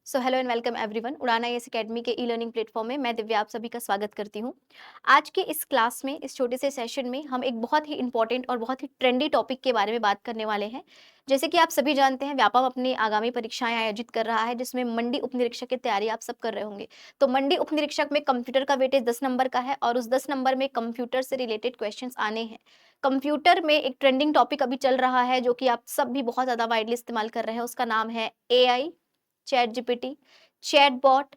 So hello and welcome everyone. उड़ान IAS academy के e learning platform में मैं दिव्या आप सभी का स्वागत करती हूँ। आज के इस क्लास में, इस छोटे से सेशन में हम एक बहुत ही इंपॉर्टेंट और बहुत ही ट्रेंडी टॉपिक के बारे में बात करने वाले हैं। जैसे कि आप सभी जानते हैं, व्यापम अपनी आगामी परीक्षाएं आयोजित कर रहा है, जिसमें मंडी उप निरीक्षक की तैयारी आप सब कर रहे होंगे। तो मंडी उप निरीक्षक में कंप्यूटर का वेटेज 10 नंबर का है और उस 10 नंबर में कंप्यूटर से रिलेटेड क्वेश्चन आने हैं। कंप्यूटर में एक ट्रेंडिंग टॉपिक अभी चल रहा है, जो कि आप सब भी बहुत ज्यादा वाइडली इस्तेमाल कर रहे हैं। उसका नाम है AI, chat GPT, chatbot,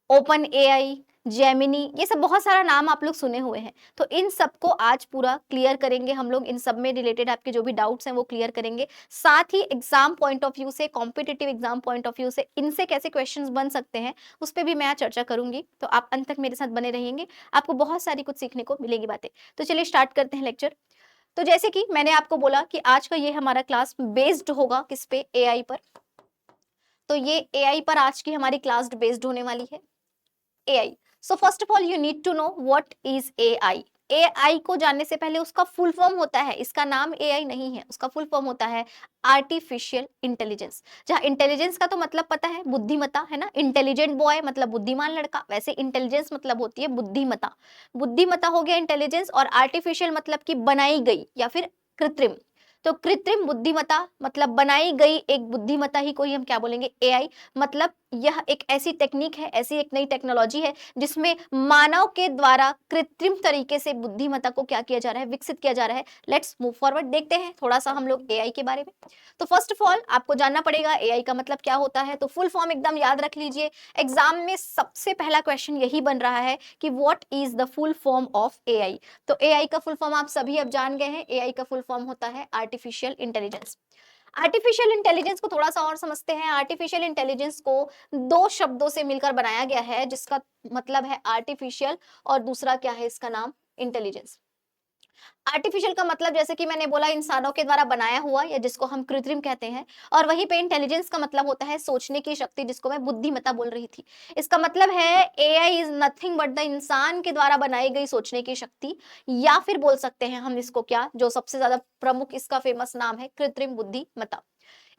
open AI, Gemini. ये सब बहुत सारा नाम आप लोग सुने हुए हैं। तो इन सबको आज पूरा क्लियर करेंगे हम लोग। इन सब में रिलेटेड आपके जो भी डाउट्स हैं वो क्लियर करेंगे। साथ ही एग्जाम पॉइंट ऑफ व्यू से, competitive exam point of view से इनसे कैसे क्वेश्चंस बन सकते हैं उस पर भी मैं आज चर्चा करूंगी। तो आप अंत तक मेरे साथ बने रहेंगे, आपको बहुत सारी कुछ सीखने को मिलेगी बातें। तो चलिए स्टार्ट करते हैं लेक्चर। तो जैसे कि मैंने आपको बोला कि आज का ये हमारा क्लास बेस्ड होगा किस पे, एआई पर। तो ये एआई पर आज की हमारी क्लास बेस्ड होने वाली है। AI, so first of all you need to know what is AI. AI को जानने से पहले उसका फुल फॉर्म होता है, इसका नाम एआई नहीं है, उसका फुल फॉर्म होता है आर्टिफिशियल इंटेलिजेंस। जहां इंटेलिजेंस का तो मतलब पता है, बुद्धिमता है ना। इंटेलिजेंट बॉय मतलब बुद्धिमान लड़का, वैसे इंटेलिजेंस मतलब होती है बुद्धिमता। बुद्धिमता हो गया इंटेलिजेंस, और आर्टिफिशियल मतलब कि बनाई गई या फिर कृत्रिम। तो कृत्रिम बुद्धिमता मतलब बनाई गई एक बुद्धिमता ही को ही हम क्या बोलेंगे, एआई। मतलब यह एक ऐसी टेक्निक है, ऐसी एक नई टेक्नोलॉजी है जिसमें मानव के द्वारा कृत्रिम तरीके से बुद्धिमत्ता को क्या किया जा रहा है, विकसित किया जा रहा है। लेट्स मूव फॉरवर्ड, देखते हैं थोड़ा सा हम लोग एआई के बारे में। तो फर्स्ट ऑफ ऑल आपको जानना पड़ेगा एआई का मतलब क्या होता है। तो फुल फॉर्म एकदम याद रख लीजिए, एग्जाम में सबसे पहला क्वेश्चन यही बन रहा है कि what is the full form of AI. तो एआई का फुल फॉर्म आप सभी अब जान गए हैं। एआई का फुल फॉर्म होता है आर्टिफिशियल इंटेलिजेंस। आर्टिफिशियल इंटेलिजेंस को थोड़ा सा और समझते हैं। आर्टिफिशियल इंटेलिजेंस को दो शब्दों से मिलकर बनाया गया है, जिसका मतलब है आर्टिफिशियल, और दूसरा क्या है, इसका नाम इंटेलिजेंस। आर्टिफिशियल का मतलब जैसे कि मैंने बोला, इंसानों के द्वारा बनाया हुआ, या जिसको हम कृत्रिम कहते हैं। और वहीं पे इंटेलिजेंस का मतलब होता है सोचने की शक्ति, जिसको मैं बुद्धिमत्ता बोल रही थी। इसका मतलब है AI is nothing but the इंसान के द्वारा बनाई गई सोचने की शक्ति, या फिर बोल सकते हैं हम इसको क्या, जो सबसे ज्यादा प्रमुख इसका फेमस नाम है, कृत्रिम बुद्धिमत्ता।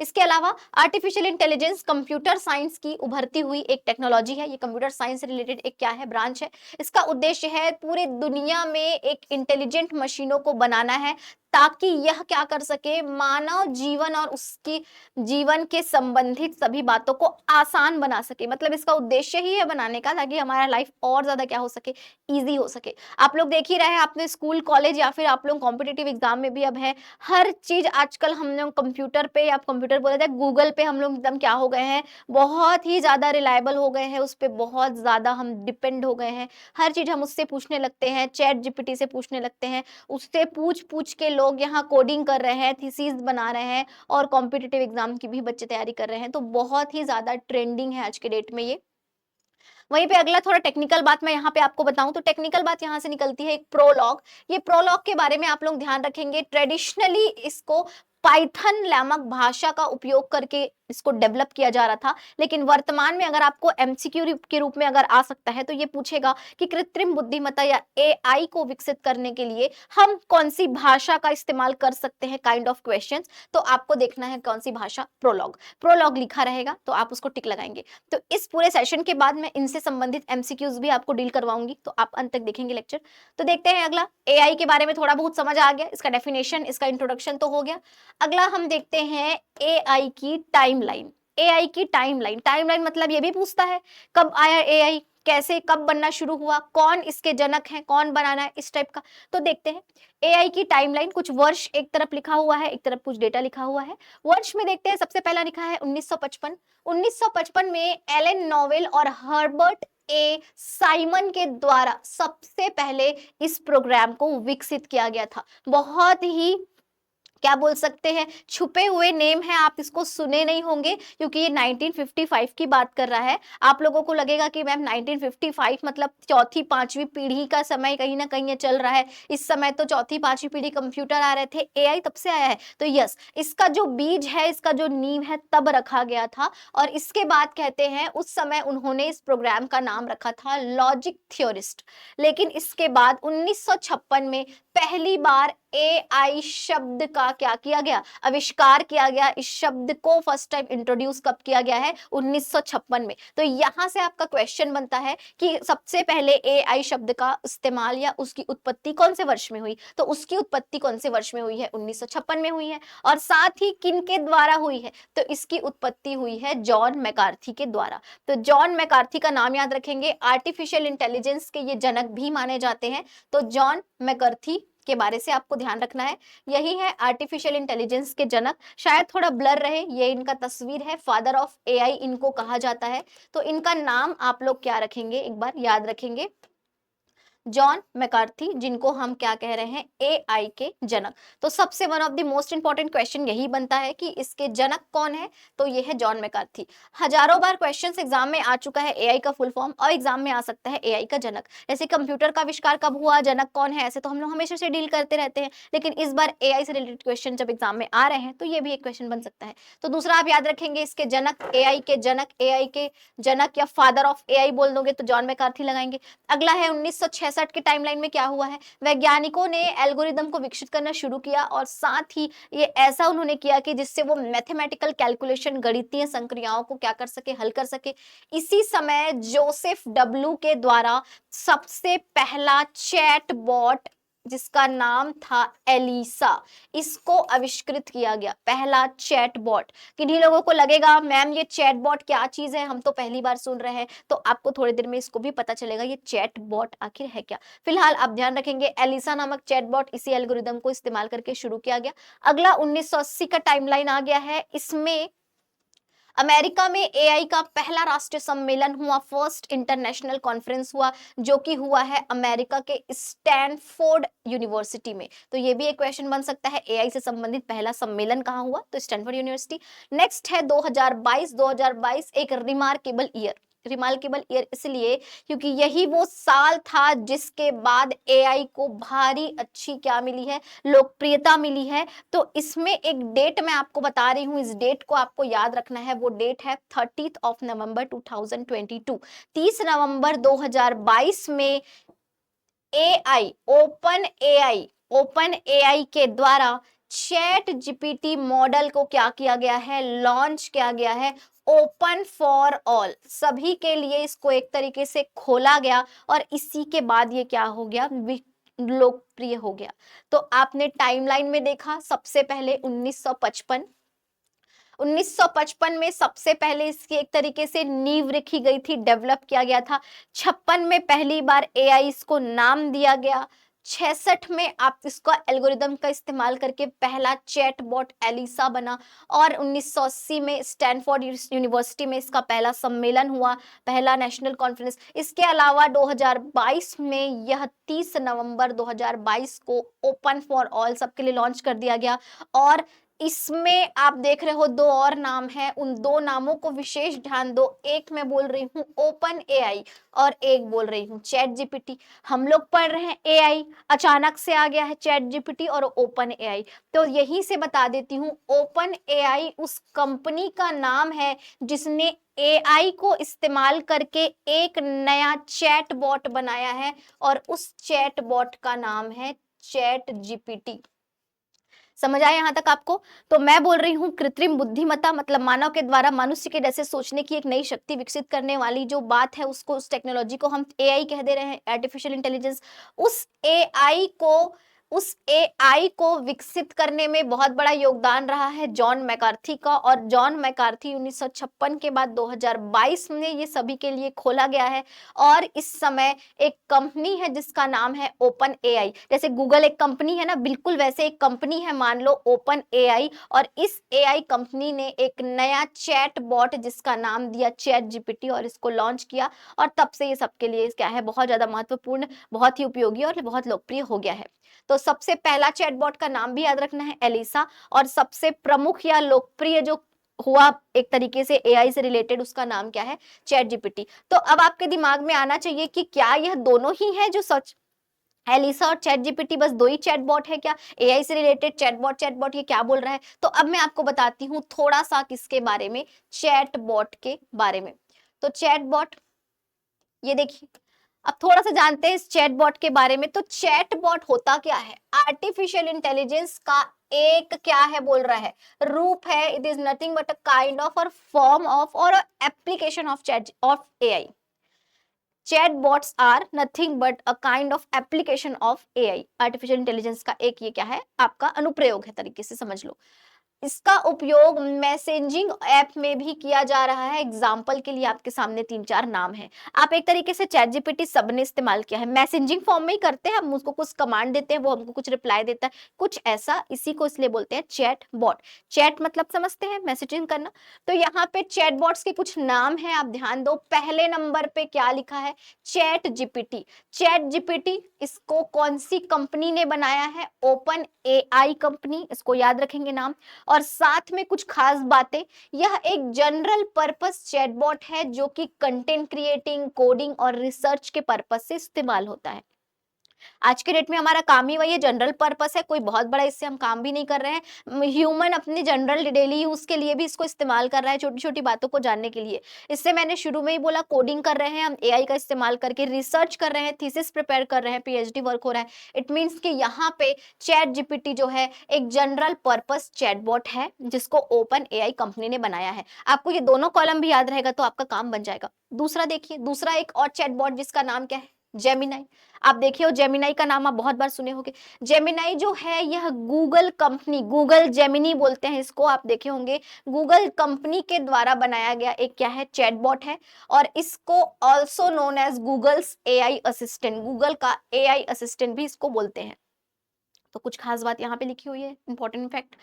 इसके अलावा आर्टिफिशियल इंटेलिजेंस कंप्यूटर साइंस की उभरती हुई एक टेक्नोलॉजी है। ये कंप्यूटर साइंस से रिलेटेड एक क्या है, ब्रांच है। इसका उद्देश्य है पूरे दुनिया में एक इंटेलिजेंट मशीनों को बनाना है, ताकि यह क्या कर सके, मानव जीवन और उसकी जीवन के संबंधित सभी बातों को आसान बना सके। मतलब इसका उद्देश्य ही है बनाने का, ताकि हमारा लाइफ और ज्यादा क्या हो सके, इजी हो सके। आप लोग देख ही रहे हैं, आपने स्कूल कॉलेज या फिर आप लोग कॉम्पिटिटिव एग्जाम में भी अब है, हर चीज आजकल हम लोग कंप्यूटर पे, या कंप्यूटर बोले थे गूगल पे, हम लोग एकदम क्या हो गए हैं, बहुत ही ज्यादा रिलायबल हो गए हैं, उस पर बहुत ज्यादा हम डिपेंड हो गए हैं। हर चीज हम उससे पूछने लगते हैं, चैट जीपीटी से पूछने लगते हैं। उससे पूछ पूछ के लोग यहाँ कोडिंग कर रहे हैं, थीसिस बना रहे हैं, और कॉम्पिटिटिव एग्जाम की भी बच्चे तैयारी कर रहे हैं। तो बहुत ही ज्यादा ट्रेंडिंग है आज के डेट में ये। वहीं पे अगला थोड़ा टेक्निकल बात मैं यहाँ पे आपको बताऊं, तो टेक्निकल बात यहाँ से निकलती है एक प्रोलॉग। ये प्रोलॉग के बारे में आप लोग ध्यान रखेंगे। ट्रेडिशनली इसको पाइथन नामक भाषा का उपयोग करके इसको डेवलप किया जा रहा था, लेकिन वर्तमान में अगर आपको एमसीक्यू के रूप में अगर आ सकता है, तो ये पूछेगा कि कृत्रिम बुद्धिमत्ता या एआई को विकसित करने के लिए हम कौन सी भाषा का इस्तेमाल कर सकते हैं, काइंड ऑफ क्वेश्चंस। तो आपको देखना है कौन सी भाषा, प्रोलॉग। प्रोलॉग लिखा रहेगा तो आप उसको टिक लगाएंगे। तो इस पूरे सेशन के बाद मैं इनसे संबंधित एमसीक्यूज भी आपको डील करवाऊंगी, तो आप अंत तक देखेंगे लेक्चर। तो देखते हैं अगला, एआई के बारे में थोड़ा बहुत समझ आ गया, इसका डेफिनेशन, इसका इंट्रोडक्शन तो हो गया। अगला हम देखते हैं एआई की टाइमलाइन। एआई की टाइमलाइन, टाइमलाइन मतलब ये भी पूछता है कब आया एआई, कैसे कब बनना शुरू हुआ, कौन इसके जनक हैं, कौन बनाना है, इस टाइप का। तो देखते हैं एआई की टाइमलाइन। कुछ वर्ष एक तरफ लिखा हुआ है, एक तरफ कुछ डेटा लिखा हुआ है। वर्ष में देखते हैं, सबसे पहला लिखा है 1955। 1955 में एलन नोवेल और हर्बर्ट ए साइमन के द्वारा सबसे पहले इस प्रोग्राम को विकसित किया गया था। बहुत ही क्या बोल सकते हैं, छुपे हुए नेम है, आप इसको सुने नहीं होंगे, क्योंकि ये 1955 की बात कर रहा है। आप लोगों को लगेगा कि मैम 1955 मतलब चौथी पांचवी पीढ़ी का समय कहीं ना कहीं ये चल रहा है। इस समय तो चौथी पांचवी पीढ़ी कंप्यूटर आ रहे थे, एआई तब से आया है। तो यस, इसका जो बीज है, इसका जो नींव है, तब रखा गया था। और इसके बाद कहते हैं उस समय उन्होंने इस प्रोग्राम का नाम रखा था लॉजिक थ्योरिस्ट। लेकिन इसके बाद 1956 में पहली बार AI शब्द का क्या किया गया, आविष्कार किया गया। इस शब्द को फर्स्ट टाइम इंट्रोड्यूस कब किया गया है, 1956 में। तो यहां से आपका क्वेश्चन बनता है कि सबसे पहले AI शब्द का इस्तेमाल या उसकी उत्पत्ति कौन से वर्ष में हुई, तो उसकी उत्पत्ति कौन से वर्ष में हुई है, 1956 में हुई है। और साथ ही किन के द्वारा हुई है, तो इसकी उत्पत्ति हुई है जॉन मैकार्थी के द्वारा। तो जॉन मैकार्थी का नाम याद रखेंगे, आर्टिफिशियल इंटेलिजेंस के ये जनक भी माने जाते हैं। तो जॉन मैकार्थी के बारे से आपको ध्यान रखना है, यही है आर्टिफिशियल इंटेलिजेंस के जनक। शायद थोड़ा ब्लर रहे, ये इनका तस्वीर है, फादर ऑफ AI इनको कहा जाता है। तो इनका नाम आप लोग क्या रखेंगे, एक बार याद रखेंगे, जॉन मैकार्थी, जिनको हम क्या कह रहे हैं, AI के जनक। तो सबसे one of the most important question यही बनता है कि इसके जनक कौन है, तो ये है जॉन मैकार्थी। हजारों बार क्वेश्चंस एग्जाम में आ चुका है AI का फुल फॉर्म, और एग्जाम में आ सकता है AI का जनक। जैसे कंप्यूटर का आविष्कार कब हुआ, जनक कौन है, ऐसे तो हम लोग हमेशा से डील करते रहते हैं, लेकिन इस बार AI से रिलेटेड क्वेश्चन जब एग्जाम में आ रहे हैं तो ये भी एक क्वेश्चन बन सकता है। तो दूसरा आप याद रखेंगे, इसके जनक, AI के जनक, AI के जनक या फादर ऑफ AI बोल दोगे तो जॉन मैकार्थी लगाएंगे। अगला है 1966 के टाइमलाइन में क्या हुआ है, वैज्ञानिकों ने एल्गोरिदम को विकसित करना शुरू किया, और साथ ही ये ऐसा उन्होंने किया कि जिससे वो मैथमेटिकल कैलकुलेशन, गणितीय संक्रियाओं को क्या कर सके, हल कर सके। इसी समय जोसेफ डब्ल्यू के द्वारा सबसे पहला चैटबॉट, जिसका नाम था एलिसा, इसको आविष्कृत किया गया, पहला चैटबॉट। किन्हीं लोगों को लगेगा मैम ये चैटबॉट क्या चीज है, हम तो पहली बार सुन रहे हैं, तो आपको थोड़ी देर में इसको भी पता चलेगा ये चैटबॉट आखिर है क्या। फिलहाल आप ध्यान रखेंगे, एलिसा नामक चैटबॉट इसी एल्गोरिदम को इस्तेमाल करके शुरू किया गया। अगला 1980 का टाइमलाइन आ गया है, इसमें अमेरिका में AI का पहला राष्ट्रीय सम्मेलन हुआ, फर्स्ट इंटरनेशनल कॉन्फ्रेंस हुआ, जो कि हुआ है अमेरिका के स्टैनफोर्ड यूनिवर्सिटी में। तो ये भी एक क्वेश्चन बन सकता है, AI से संबंधित पहला सम्मेलन कहाँ हुआ, तो स्टैनफोर्ड यूनिवर्सिटी। नेक्स्ट है 2022। 2022 एक रिमार्केबल ईयर, रिमार्केबल ईयर इसलिए क्योंकि यही वो साल था जिसके बाद AI को भारी अच्छी क्या मिली है, लोकप्रियता मिली है। तो इसमें एक डेट मैं आपको बता रही हूँ, इस डेट को आपको याद रखना है, वो डेट है 30 नवंबर 2022। 30 नवंबर 2022 में AI, ओपन AI के द्वारा चैट जीपीटी मॉडल को क्या किया गया है, लॉन्च किया गया है, ओपन फॉर ऑल, सभी के लिए इसको एक तरीके से खोला गया, और इसी के बाद ये क्या हो गया, लोकप्रिय हो गया। तो आपने टाइमलाइन में देखा, सबसे पहले 1955, 1955 में सबसे पहले इसकी एक तरीके से नींव रखी गई थी, डेवलप किया गया था। 56 में पहली बार AI इसको नाम दिया गया। 66 में आप इसका एल्गोरिदम का इस्तेमाल करके पहला चैटबॉट एलिसा बना, और 1980 में स्टैनफोर्ड यूनिवर्सिटी में इसका पहला सम्मेलन हुआ, पहला नेशनल कॉन्फ्रेंस। इसके अलावा 2022 में यह 30 नवंबर 2022 को ओपन फॉर ऑल सबके लिए लॉन्च कर दिया गया। और इसमें आप देख रहे हो दो और नाम है, उन दो नामों को विशेष ध्यान दो, एक मैं बोल रही हूँ ओपन AI और एक बोल रही हूँ चैट जीपीटी। हम लोग पढ़ रहे हैं AI, अचानक से आ गया है चैट जीपीटी और ओपन AI। तो यहीं से बता देती हूँ, ओपन AI उस कंपनी का नाम है जिसने AI को इस्तेमाल करके एक नया चैटबॉट बनाया है, और उस चैटबॉट का नाम है चैट जीपीटी। समझ आया यहाँ तक आपको? तो मैं बोल रही हूँ कृत्रिम बुद्धिमत्ता, मतलब मानव के द्वारा मनुष्य के जैसे सोचने की एक नई शक्ति विकसित करने वाली जो बात है, उसको, उस टेक्नोलॉजी को हम AI कह दे रहे हैं, आर्टिफिशियल इंटेलिजेंस। उस AI को उस AI को विकसित करने में बहुत बड़ा योगदान रहा है जॉन मैकार्थी का, और जॉन मैकार्थी 1956 के बाद 2022 में ये सभी के लिए खोला गया है। और इस समय एक कंपनी है जिसका नाम है ओपन AI। जैसे गूगल एक कंपनी है ना, बिल्कुल वैसे एक कंपनी है, मान लो ओपन AI, और इस AI कंपनी ने एक नया चैट बॉट जिसका नाम दिया चैट जीपीटी, और इसको लॉन्च किया, और तब से ये सबके लिए क्या है, बहुत ज्यादा महत्वपूर्ण, बहुत ही उपयोगी और बहुत लोकप्रिय हो गया है। तो सबसे पहला चैटबॉट का नाम भी याद रखना है, एलिसा, और सबसे प्रमुख या लोकप्रिय जो हुआ एक तरीके से AI से रिलेटेड, उसका नाम क्या है, चैट जीपीटी। तो अब आपके दिमाग में आना चाहिए कि क्या यह दोनों ही है जो सच, एलिसा और चैट जीपीटी बस दो ही चैटबॉट है क्या, AI से रिलेटेड चैटबॉट, चैटबॉट ये क्या बोल रहा है? तो अब मैं आपको बताती हूँ थोड़ा सा किसके बारे में, चैटबॉट के बारे में। तो चैटबॉट, ये देखिए, अब थोड़ा सा जानते हैं इस चैटबॉट के बारे में। तो चैटबॉट होता क्या है? आर्टिफिशियल इंटेलिजेंस का एक क्या है बोल रहा है, रूप है। It is nothing but a kind of और फॉर्म ऑफ और application of chat of AI. Chatbots are nothing but a kind of application of AI. Artificial intelligence का एक ये क्या है, आपका अनुप्रयोग है, तरीके से समझ लो। इसका उपयोग मैसेजिंग ऐप में भी किया जा रहा है। एग्जाम्पल के लिए आपके सामने 3-4 नाम हैं। आप एक तरीके से चैट जीपीटी सबने इस्तेमाल किया है, मैसेजिंग फॉर्म में ही करते हैं, हम उसको कुछ कमांड देते हैं, वो हमको कुछ रिप्लाई देता है, कुछ ऐसा। इसी को इसलिए बोलते हैं चैट बॉट। चैट मतलब समझते हैं, मैसेजिंग करना। तो यहाँ पे चैट बॉट्स के कुछ नाम है, आप ध्यान दो। पहले नंबर पे क्या लिखा है? Chat GPT. चैट जीपीटी इसको कौन सी कंपनी ने बनाया है? ओपन एआई कंपनी, इसको याद रखेंगे नाम। और साथ में कुछ खास बातें, यह एक जनरल पर्पस चैटबॉट है जो कि कंटेंट क्रिएटिंग, कोडिंग और रिसर्च के पर्पस से इस्तेमाल होता है। आज के डेट में हमारा काम ही वही है, जनरल पर्पस है, कोई बहुत बड़ा इससे हम काम भी नहीं कर रहे हैं। ह्यूमन अपने जनरल डेली यूज के लिए भी इसको इस्तेमाल कर रहा है, छोटी छोटी बातों को जानने के लिए। इससे मैंने शुरू में ही बोला, कोडिंग कर रहे हैं हम एआई का इस्तेमाल करके, रिसर्च कर रहे हैं, थीसिस प्रिपेयर कर रहे हैं, पीएचडी वर्क हो रहा है। इट मीन्स कि यहाँ पे चैट जीपीटी जो है एक जनरल पर्पस चैटबॉट है जिसको ओपन एआई कंपनी ने बनाया है। आपको ये दोनों कॉलम भी याद रहेगा तो आपका काम बन जाएगा। दूसरा देखिए, दूसरा एक और चैटबॉट जिसका नाम क्या है? जेमिनाई। आप देखिए, जेमिनाई का नाम आप बहुत बार सुने होंगे। जेमिनाई जो है यह गूगल कंपनी, गूगल जेमिनी बोलते हैं इसको, आप देखे होंगे, गूगल कंपनी के द्वारा बनाया गया एक क्या है, चैटबॉट है। और इसको also known as Google's AI assistant, Google का एआई असिस्टेंट भी इसको बोलते हैं। तो कुछ खास बात यहाँ पे लिखी हुई है, इंपॉर्टेंट फैक्ट।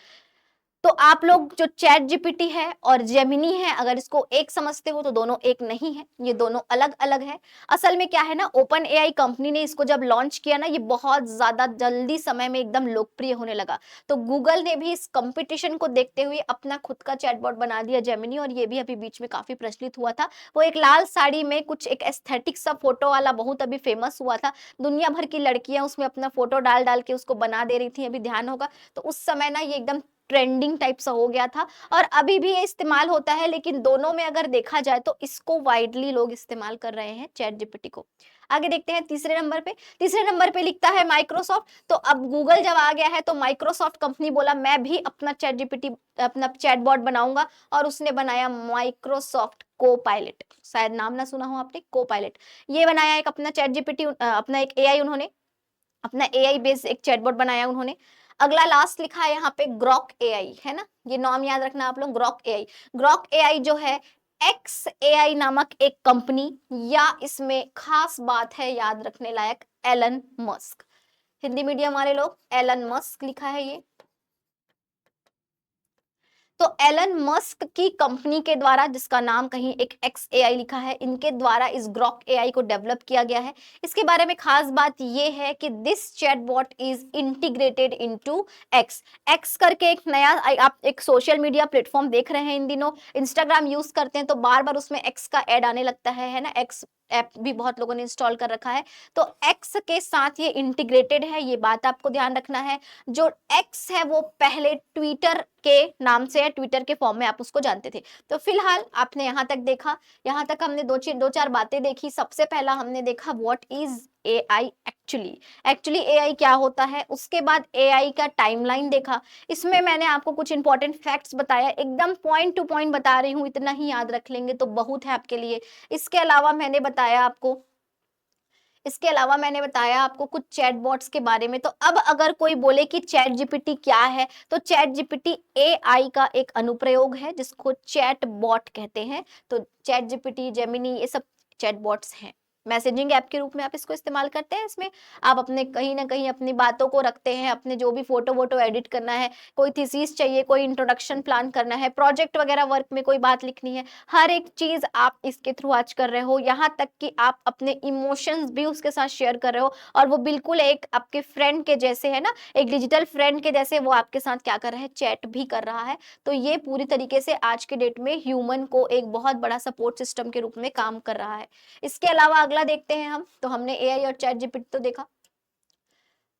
तो आप लोग जो चैट जीपीटी है और जेमिनी है, अगर इसको एक समझते हो तो दोनों एक नहीं है, ये दोनों अलग अलग है। असल में क्या है ना, ओपन एआई कंपनी ने इसको जब लॉन्च किया ना, ये बहुत ज्यादा जल्दी समय में एकदम लोकप्रिय होने लगा। तो गूगल ने भी इस कंपटीशन को देखते हुए अपना खुद का चैटबॉट बना दिया जेमिनी, और ये भी अभी बीच में काफी प्रचलित हुआ था। वो एक लाल साड़ी में कुछ एक एस्थेटिक सा फोटो वाला बहुत अभी फेमस हुआ था। दुनिया भर की लड़कियां उसमें अपना फोटो डाल डाल के उसको बना दे रही थी, अभी ध्यान होगा। तो उस समय ना ये एकदम ट्रेंडिंग टाइप सा हो गया था, और अभी भी ये इस्तेमाल होता है। लेकिन दोनों में अगर देखा जाए तो इसको वाइडली लोग इस्तेमाल कर रहे हैं, चैट जीपीटी को। आगे देखते हैं तीसरे नंबर पे। तीसरे नंबर पे लिखता है माइक्रोसॉफ्ट। तो अब गूगल जब आ गया है तो माइक्रोसॉफ्ट कंपनी बोला मैं भी अपना चैट जीपीटी, अपना चैटबॉट बनाऊंगा, और उसने बनाया माइक्रोसॉफ्ट को पायलट। शायद नाम ना सुना हो आपने, को पायलट। ये बनाया एक अपना चैट जीपीटी, अपना एक एआई, उन्होंने अपना एआई बेस्ड एक चैटबॉट बनाया उन्होंने। अगला लास्ट लिखा है यहाँ पे ग्रॉक एआई, है ना, ये नाम याद रखना आप लोग, ग्रॉक एआई। ग्रॉक एआई जो है एक्स एआई नामक एक कंपनी, या इसमें खास बात है याद रखने लायक, एलन मस्क। हिंदी मीडियम वाले लोग, एलन मस्क लिखा है ये। तो एलन मस्क की कंपनी के द्वारा, जिसका नाम कहीं एक एक्स एआई लिखा है, इनके द्वारा इस ग्रॉक एआई को डेवलप किया गया है। इसके बारे में खास बात ये है कि this chatbot is integrated into x. X करके एक नया, आप एक सोशल मीडिया प्लेटफॉर्म देख रहे हैं इन दिनों, इंस्टाग्राम यूज करते हैं तो बार बार उसमें एक्स का ऐड आने लगता है ना, एक्स ऐप भी बहुत लोगों ने इंस्टॉल कर रखा है। तो एक्स के साथ ये इंटीग्रेटेड है, ये बात आपको ध्यान रखना है। जो एक्स है वो पहले ट्विटर के नाम से है, ट्विटर के फॉर्म में आप उसको जानते थे। तो फिलहाल आपने यहाँ तक देखा, यहाँ तक हमने दो चार बातें देखी। सबसे पहला हमने देखा what is AI actually, actually AI क्या होता है। उसके बाद एआई का टाइमलाइन देखा, इसमें मैंने आपको कुछ इंपॉर्टेंट फैक्ट्स बताया, एकदम पॉइंट टू पॉइंट बता रही हूँ, इतना ही याद रख लेंगे तो बहुत है आपके लिए। इसके अलावा मैंने बताया आपको, इसके अलावा मैंने बताया आपको कुछ चैटबॉट्स के बारे में। तो अब अगर कोई बोले कि चैट जीपीटी क्या है, तो चैट जीपीटी एआई का एक अनुप्रयोग है जिसको चैट बॉट कहते हैं। तो चैट जीपीटी, जेमिनी, ये सब चैटबॉट्स हैं। मैसेजिंग ऐप के रूप में आप इसको इस्तेमाल करते हैं। इसमें आप अपने कहीं ना कहीं अपनी बातों को रखते हैं, अपने जो भी फोटो वोटो एडिट करना है, कोई थीसिस चाहिए, कोई इंट्रोडक्शन प्लान करना है, प्रोजेक्ट वगैरह वर्क में कोई बात लिखनी है, हर एक चीज आप इसके थ्रू आज कर रहे हो। यहाँ तक कि आप अपने इमोशंस भी उसके साथ शेयर कर रहे हो, और वो बिल्कुल एक आपके फ्रेंड के जैसे है ना, एक डिजिटल फ्रेंड के जैसे वो आपके साथ क्या कर रहा है, चैट भी कर रहा है। तो ये पूरी तरीके से आज के डेट में ह्यूमन को एक बहुत बड़ा सपोर्ट सिस्टम के रूप में काम कर रहा है। इसके अलावा अगला देखते हैं हम। तो हमने एआई और चैट जीपीटी तो देखा।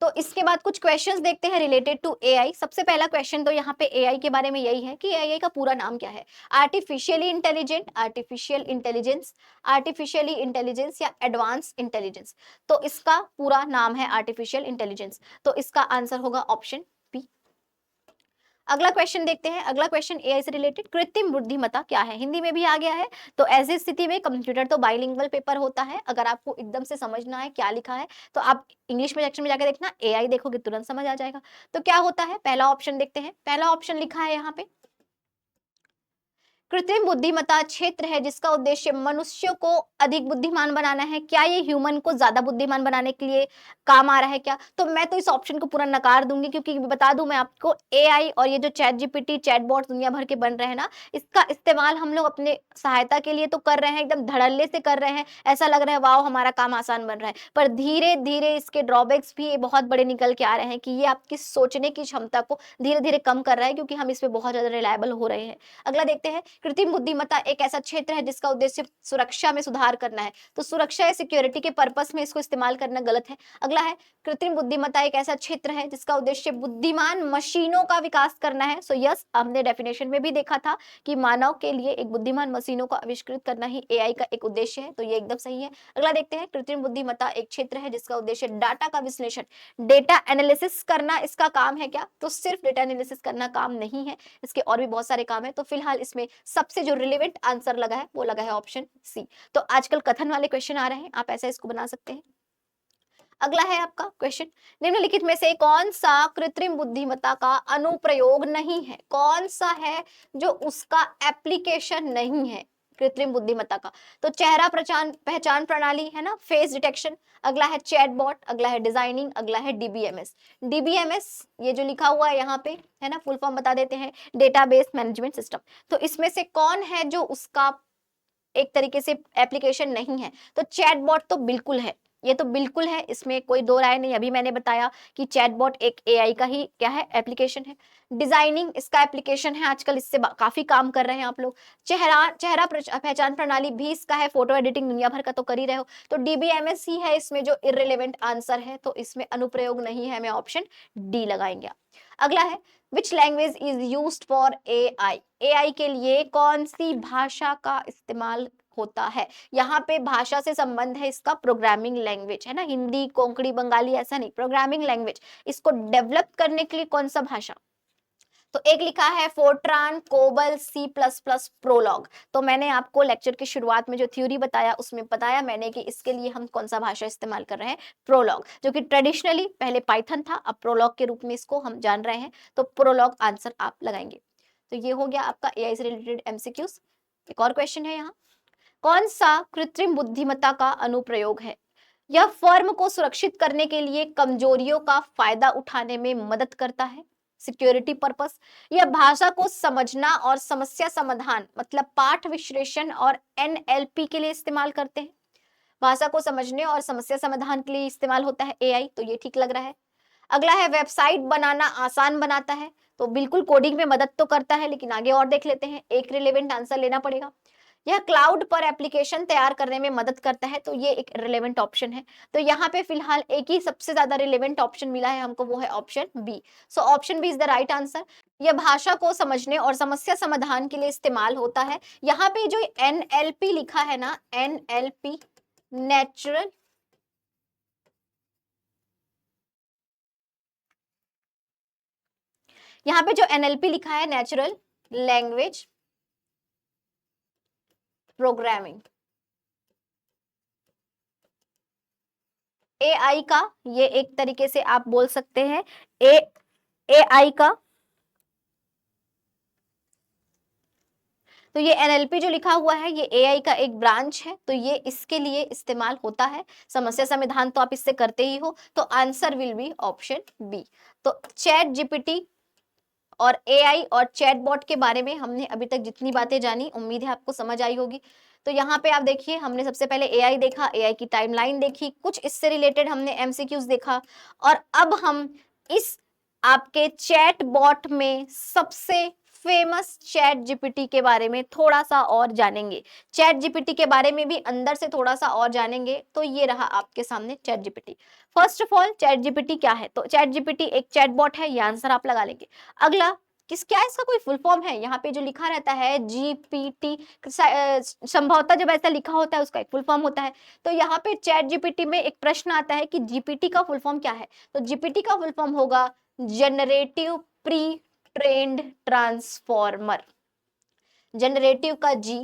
तो इसके बाद कुछ क्वेश्चंस देखते हैं रिलेटेड टू एआई। सबसे पहला क्वेश्चन तो यहाँ पे एआई के बारे में यही है कि एआई का पूरा नाम क्या है। Artificially intelligent, artificial intelligence, artificially intelligence या एडवांस इंटेलिजेंस। तो इसका पूरा नाम है आर्टिफिशियल इंटेलिजेंस, तो इसका आंसर होगा ऑप्शन बी। अगला क्वेश्चन देखते हैं। अगला क्वेश्चन एआई से रिलेटेड, कृत्रिम बुद्धिमत्ता क्या है, हिंदी में भी आ गया है। तो ऐसी स्थिति में कंप्यूटर तो बाइलिंगुअल पेपर होता है, अगर आपको एकदम से समझना है क्या लिखा है तो आप इंग्लिश में सेक्शन में जाकर देखना, एआई देखोगे तुरंत समझ आ जाएगा। तो क्या होता है, पहला ऑप्शन देखते हैं। पहला ऑप्शन लिखा है यहाँ पे, कृत्रिम बुद्धिमत्ता क्षेत्र है जिसका उद्देश्य मनुष्यों को अधिक बुद्धिमान बनाना है। क्या ये ह्यूमन को ज्यादा बुद्धिमान बनाने के लिए काम आ रहा है क्या? तो मैं तो इस ऑप्शन को पूरा नकार दूंगी, क्योंकि बता दूं मैं आपको, एआई और ये जो चैट जीपीटी चैटबॉट दुनिया भर के बन रहे हैं ना, इसका इस्तेमाल हम लोग अपने सहायता के लिए तो कर रहे हैं, एकदम धड़ल्ले से कर रहे हैं, ऐसा लग रहा है वाओ हमारा काम आसान बन रहा है, पर धीरे धीरे इसके ड्रॉबैक्स भी बहुत बड़े निकल के आ रहे हैं कि ये आपकी सोचने की क्षमता को धीरे धीरे कम कर रहा है, क्योंकि हम इस पे बहुत ज्यादा रिलायबल हो रहे हैं। अगला देखते हैं, कृत्रिम बुद्धिमत्ता एक ऐसा क्षेत्र है जिसका उद्देश्य सुरक्षा में सुधार करना है। तो सुरक्षा या सिक्योरिटी के पर्पस में इसको इस्तेमाल करना गलत है। अगला है, कृत्रिम बुद्धिमत्ता एक ऐसा क्षेत्र है जिसका उद्देश्य बुद्धिमान मशीनों का विकास करना है। सो यस, हमने डेफिनेशन में भी देखा था कि मानव के लिए एक बुद्धिमान मशीनों को आविष्कृत करना ही एआई का एक उद्देश्य है, तो ये एकदम सही है। अगला देखते हैं, कृत्रिम बुद्धिमत्ता एक क्षेत्र है जिसका उद्देश्य डाटा का विश्लेषण, डेटा एनालिसिस करना इसका काम है क्या? तो सिर्फ डेटा एनालिसिस करना काम नहीं है, इसके और भी बहुत सारे काम है। तो फिलहाल इसमें सबसे जो रिलेवेंट आंसर लगा है वो लगा है ऑप्शन सी। तो आजकल कथन वाले क्वेश्चन आ रहे हैं, आप ऐसा इसको बना सकते हैं। अगला है आपका क्वेश्चन, निम्नलिखित में से कौन सा कृत्रिम बुद्धिमत्ता का अनुप्रयोग नहीं है? कौन सा है जो उसका एप्लीकेशन नहीं है कृत्रिम बुद्धिमत्ता का? तो चेहरा पहचान पहचान प्रणाली है ना, फेस डिटेक्शन। अगला है चैटबॉट, अगला है डिजाइनिंग, अगला है डीबीएमएस। डीबीएमएस ये जो लिखा हुआ है यहाँ पे है ना, फुल फॉर्म बता देते हैं, डेटाबेस मैनेजमेंट सिस्टम। तो इसमें से कौन है जो उसका एक तरीके से एप्लीकेशन नहीं है? तो चैटबॉट तो बिल्कुल है, ये तो बिल्कुल है, इसमें कोई दो राय नहीं। अभी मैंने बताया कि चैटबॉट एक एआई का ही क्या है, एप्लीकेशन है। डिजाइनिंग इसका एप्लीकेशन है, आजकल इससे काफी काम कर रहे हैं आप लोग। चेहरा चेहरा पहचान प्रणाली भी इसका है, फोटो एडिटिंग दुनिया भर का तो कर ही रहे हो। तो डीबीएमएस ही है इसमें जो इररिलेवेंट आंसर है, तो इसमें अनुप्रयोग नहीं है, हमें ऑप्शन डी लगाएंगे। अगला है, which language is used for AI? AI के लिए कौन सी भाषा का इस्तेमाल होता है? यहाँ पे भाषा से संबंध है इसका, प्रोग्रामिंग लैंग्वेज है ना, हिंदी कोंकणी बंगाली ऐसा नहीं, प्रोग्रामिंग लैंग्वेज। इसको डेवलप करने के लिए कौन सा भाषा? तो एक लिखा है Fortran, COBOL, C plus plus, Prolog. तो मैंने आपको लेक्चर की शुरुआत में जो थ्योरी बताया उसमें बताया मैंने कि इसके लिए हम कौन सा भाषा इस्तेमाल कर रहे हैं, प्रोलॉग, जो कि ट्रेडिशनली पहले पाइथन था, अब प्रोलॉग के रूप में इसको हम जान रहे हैं। तो प्रोलॉग आंसर आप लगाएंगे। तो ये हो गया आपका एआई से रिलेटेड एमसीक्यूज। एक और क्वेश्चन है यहाँ, कौन सा कृत्रिम बुद्धिमत्ता का अनुप्रयोग है? यह फर्म को सुरक्षित करने के लिए कमजोरियों का फायदा उठाने में मदद करता है, सिक्योरिटी पर्पस। यह भाषा को समझना और समस्या समाधान मतलब पाठ विश्लेषण और एनएलपी के लिए इस्तेमाल करते हैं। भाषा को समझने और समस्या समाधान के लिए इस्तेमाल होता है एआई, तो ये ठीक लग रहा है। अगला है, वेबसाइट बनाना आसान बनाता है। तो बिल्कुल कोडिंग में मदद तो करता है, लेकिन आगे और देख लेते हैं, एक रिलेवेंट आंसर लेना पड़ेगा। यह क्लाउड पर एप्लीकेशन तैयार करने में मदद करता है, तो ये एक रिलेवेंट ऑप्शन है। तो यहाँ पे फिलहाल एक ही सबसे ज्यादा रिलेवेंट ऑप्शन मिला है हमको, वो है option B. So option B is the right answer. यह भाषा को समझने और समस्या समाधान के लिए इस्तेमाल होता है। यहाँ पे जो एनएलपी लिखा है ना, एनएलपी नेचुरल यहाँ पे जो एनएलपी लिखा है, नेचुरल लैंग्वेज प्रोग्रामिंग, एआई का ये एक तरीके से आप बोल सकते हैं एआई का, तो ये एनएलपी जो लिखा हुआ है ये एआई का एक ब्रांच है, तो ये इसके लिए इस्तेमाल होता है। समस्या समाधान तो आप इससे करते ही हो, तो answer will be option B. तो चैट जीपीटी और एआई और चैटबॉट के बारे में हमने अभी तक जितनी बातें जानी, उम्मीद है आपको समझ आई होगी। तो यहाँ पे आप देखिए, हमने सबसे पहले एआई देखा, एआई की टाइमलाइन देखी, कुछ इससे रिलेटेड हमने एमसीक्यूज देखा, और अब हम इस आपके चैटबॉट में सबसे फेमस चैट जीपीटी के बारे में थोड़ा सा और जानेंगे, चैट जीपीटी के बारे में भी अंदर से थोड़ा सा और जानेंगे। तो ये रहा आपके सामने chat GPT. First of all chat GPT क्या है? तो चैट जीपीटी एक चैटबॉट है, ये आंसर आप लगा लेंगे। अगला, क्या इसका कोई फुल फॉर्म है? यहाँ पे जो लिखा रहता है जीपीटी, संभवतः जब ऐसा लिखा होता है उसका एक फुल फॉर्म होता है। तो यहाँ पे चैट जीपीटी में एक प्रश्न आता है कि जीपीटी का फुल फॉर्म क्या है? तो जीपीटी का फुल फॉर्म होगा generative pre trained transformer. Generative का जी,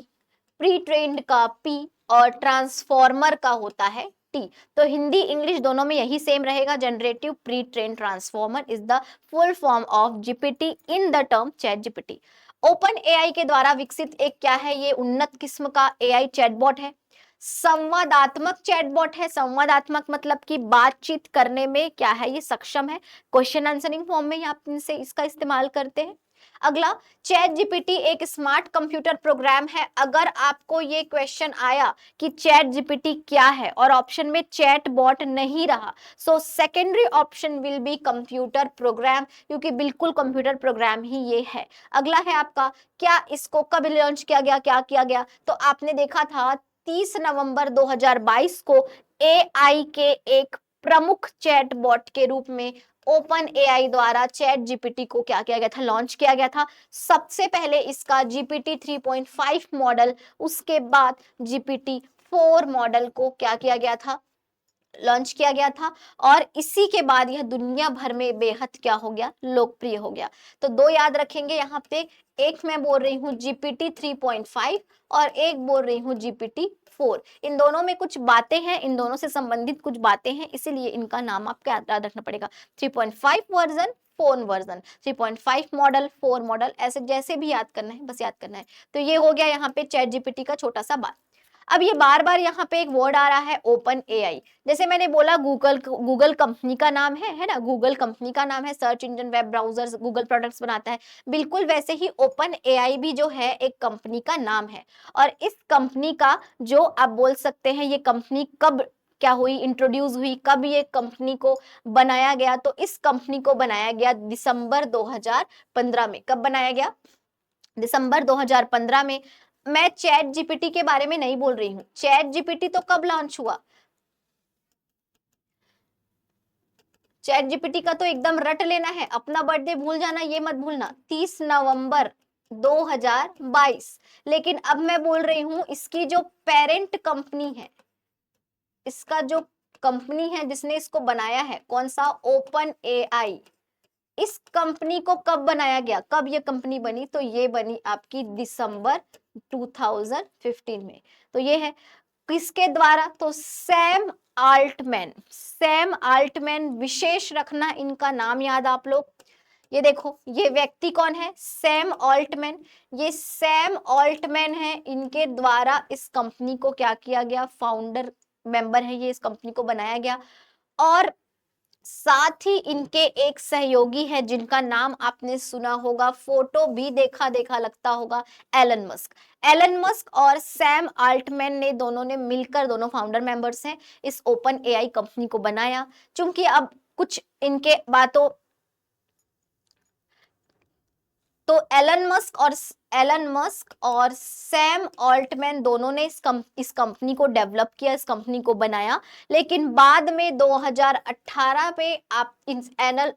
प्री ट्रेन्ड का पी और ट्रांसफॉर्मर का होता है टी। तो हिंदी इंग्लिश दोनों में यही सेम रहेगा, generative pre trained transformer is the full form of GPT in the term ChatGPT. OpenAI के द्वारा विकसित एक क्या है? ये उन्नत किस्म का एआई चैटबॉट है, संवादात्मक चैटबॉट है। संवादात्मक मतलब कि बातचीत करने में क्या है? ये सक्षम है, क्वेश्चन आंसरिंग फॉर्म में आप इनसे इसका इस्तेमाल करते हैं। अगला, चैट जीपीटी एक स्मार्ट कंप्यूटर प्रोग्राम है। अगर आपको ये क्वेश्चन आया कि चैट जीपीटी क्या है और ऑप्शन में चैट बॉट नहीं रहा, so secondary option will be computer program, क्योंकि बिल्कुल कंप्यूटर प्रोग्राम ही ये है। अगला है आपका, क्या इसको कब लॉन्च किया गया, क्या किया गया? तो आपने देखा था 30 नवंबर 2022 को एआई के एक प्रमुख चैट बॉट के रूप में ओपन एआई द्वारा चैट जीपीटी को क्या किया गया था? लॉन्च किया गया था। सबसे पहले इसका जीपीटी 3.5 मॉडल, उसके बाद जीपीटी 4 मॉडल को क्या किया गया था? लॉन्च किया गया था। और इसी के बाद यह दुनिया भर में बेहद क्या हो गया? लोकप्रिय हो गया। तो दो याद रखेंगे यहाँ पे, एक मैं बोल रही हूँ जीपीटी 3.5 और एक बोल रही हूँ जीपीटी 4। इन दोनों में कुछ बातें हैं, इन दोनों से संबंधित कुछ बातें हैं, इसीलिए इनका नाम आपको याद रखना पड़ेगा। 3.5 वर्जन, 4 वर्जन, 3.5 मॉडल, 4 मॉडल, ऐसे जैसे भी याद करना है बस याद करना है। तो ये हो गया यहाँ पे चैट जीपीटी का छोटा सा बात। अब ये बार बार यहाँ पे एक वर्ड आ रहा है ओपन एआई। जैसे मैंने बोला गूगल कंपनी का नाम है ना, गूगल कंपनी का नाम है, search engine, web browsers, Google products बनाता है। बिल्कुल वैसे ही ओपन एआई भी जो है एक कंपनी का नाम है। और इस कंपनी का जो आप बोल सकते हैं, ये कंपनी कब क्या हुई, इंट्रोड्यूस हुई, कब ये कंपनी को बनाया गया? तो इस कंपनी को बनाया गया दिसंबर 2015 में। कब बनाया गया? दिसंबर 2015 में। मैं चैट जीपीटी के बारे में नहीं बोल रही हूँ, चैट जीपीटी तो कब लॉन्च हुआ? चैट जीपीटी का तो एकदम रट लेना है, अपना बर्थडे भूल जाना, ये मत भूलना, 30 नवंबर 2022। लेकिन अब मैं बोल रही हूँ इसकी जो पेरेंट कंपनी है, इसका जो कंपनी है जिसने इसको बनाया है, कौन सा? Open AI. इस कंपनी को कब बनाया गया, कब ये कंपनी बनी? तो ये बनी आपकी दिसंबर 2015 में। तो ये है किसके द्वारा? तो सैम आल्टमैन। सैम आल्टमैन, विशेष रखना इनका नाम याद आप लोग। ये देखो, ये व्यक्ति कौन है? Sam Altman. ये सैम ऑल्टमैन है, इनके द्वारा इस कंपनी को क्या किया गया? फाउंडर मेंबर है ये, इस कंपनी को बनाया गया। और साथ ही इनके एक सहयोगी है जिनका नाम आपने सुना होगा, फोटो भी देखा देखा लगता होगा, एलन मस्क। एलन मस्क और सैम आल्टमैन ने दोनों ने मिलकर, दोनों फाउंडर मेंबर्स हैं, इस ओपन एआई कंपनी को बनाया। चूंकि अब कुछ इनके बातों, तो एलन मस्क और सैम ऑल्टमैन दोनों ने इस कंपनी को डेवलप किया, इस कंपनी को बनाया। लेकिन बाद में 2018 पे आप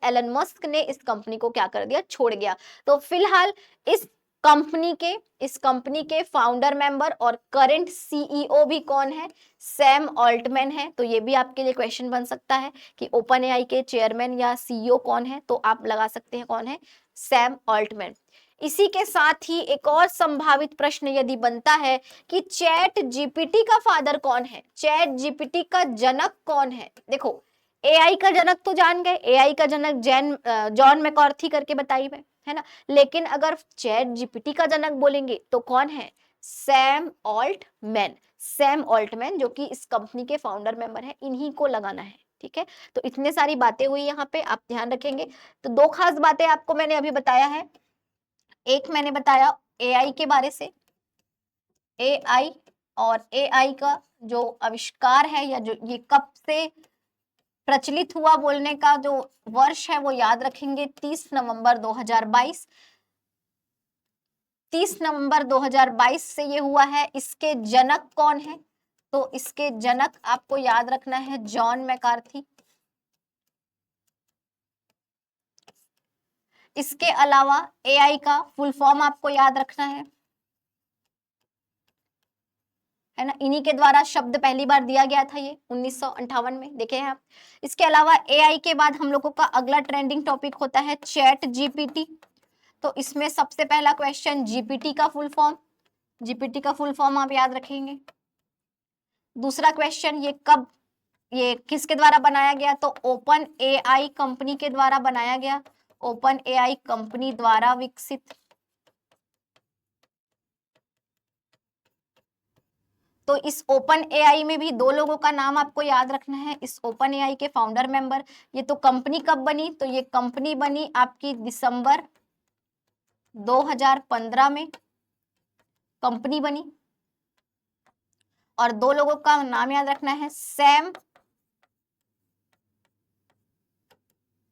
एलन मस्क ने इस कंपनी को क्या कर दिया? छोड़ गया। तो फिलहाल इस कंपनी के फाउंडर मेंबर और करंट सीईओ भी कौन है? सैम ऑल्टमैन है। तो ये भी आपके लिए क्वेश्चन बन सकता है कि ओपन एआई के चेयरमैन या सीईओ कौन है? तो आप लगा सकते हैं कौन है? Sam Altman. इसी के साथ ही एक और संभावित प्रश्न यदि बनता है कि चैट जीपीटी का फादर कौन है, चैट जीपीटी का जनक कौन है? देखो, एआई का जनक तो जान गए, एआई का जनक जॉन मैकॉर्थी करके बताई है ना। लेकिन अगर चैट जीपीटी का जनक बोलेंगे तो कौन है? Sam Altman. सैम ऑल्टमैन जो कि इस कंपनी के फाउंडर मेंबर है, इन्हीं को लगाना है। ठीक है, तो इतने सारी बातें हुई यहाँ पे, आप ध्यान रखेंगे। तो दो खास बातें आपको मैंने अभी बताया है। एक मैंने बताया एआई के बारे से, एआई, और एआई का जो आविष्कार है या जो ये कब से प्रचलित हुआ बोलने का जो वर्ष है वो याद रखेंगे, 30 नवंबर 2022। 30 नवंबर 2022 से ये हुआ है। इसके जनक कौन है? तो इसके जनक आपको याद रखना है जॉन मैकार्थी। इसके अलावा एआई का फुल फॉर्म आपको याद रखना है ना, इन्हीं के द्वारा शब्द पहली बार दिया गया था ये 1958 में, देखे हैं आप। इसके अलावा एआई के बाद हम लोगों का अगला ट्रेंडिंग टॉपिक होता है चैट जीपीटी। तो इसमें सबसे पहला क्वेश्चन जीपीटी का फुल फॉर्म, जीपीटी का फुल फॉर्म आप याद रखेंगे। दूसरा क्वेश्चन ये किसके द्वारा बनाया गया? तो ओपन एआई कंपनी के द्वारा बनाया गया, ओपन एआई कंपनी द्वारा विकसित। तो इस ओपन एआई में भी दो लोगों का नाम आपको याद रखना है, इस ओपन एआई के फाउंडर मेंबर। ये तो कंपनी कब बनी? तो ये कंपनी बनी आपकी दिसंबर 2015 में कंपनी बनी। और दो लोगों का नाम याद रखना है, Sam